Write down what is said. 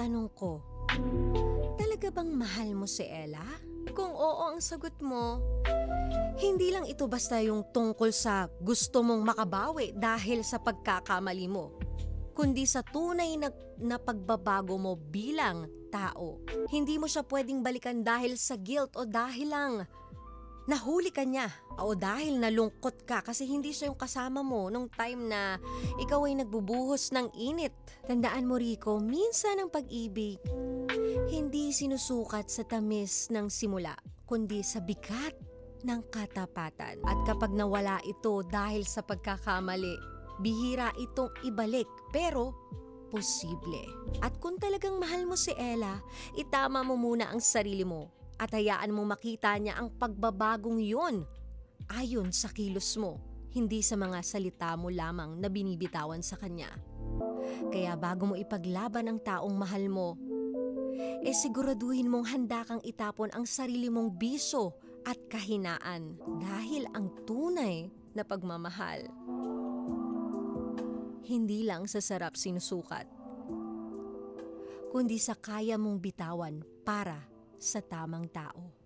tanong ko, talaga bang mahal mo si Ella? Kung oo ang sagot mo, hindi lang ito basta yung tungkol sa gusto mong makabawi dahil sa pagkakamali mo, kundi sa tunay na pagbabago mo bilang tao. Hindi mo siya pwedeng balikan dahil sa guilt o dahil lang nahuli ka niya o dahil nalungkot ka kasi hindi siya yung kasama mo nung time na ikaw ay nagbubuhos ng init. Tandaan mo, Rico, minsan ang pag-ibig hindi sinusukat sa tamis ng simula, kundi sa bigat ng katapatan. At kapag nawala ito dahil sa pagkakamali, bihira itong ibalik, pero posible. At kung talagang mahal mo si Ella, itama mo muna ang sarili mo at hayaan mo makita niya ang pagbabagong yun ayon sa kilos mo, hindi sa mga salita mo lamang na binibitawan sa kanya. Kaya bago mo ipaglaban ang taong mahal mo, siguraduhin mong handa kang itapon ang sarili mong biso at kahinaan dahil ang tunay na pagmamahal hindi lang sa sarap sinusukat, kundi sa kaya mong bitawan para sa tamang tao.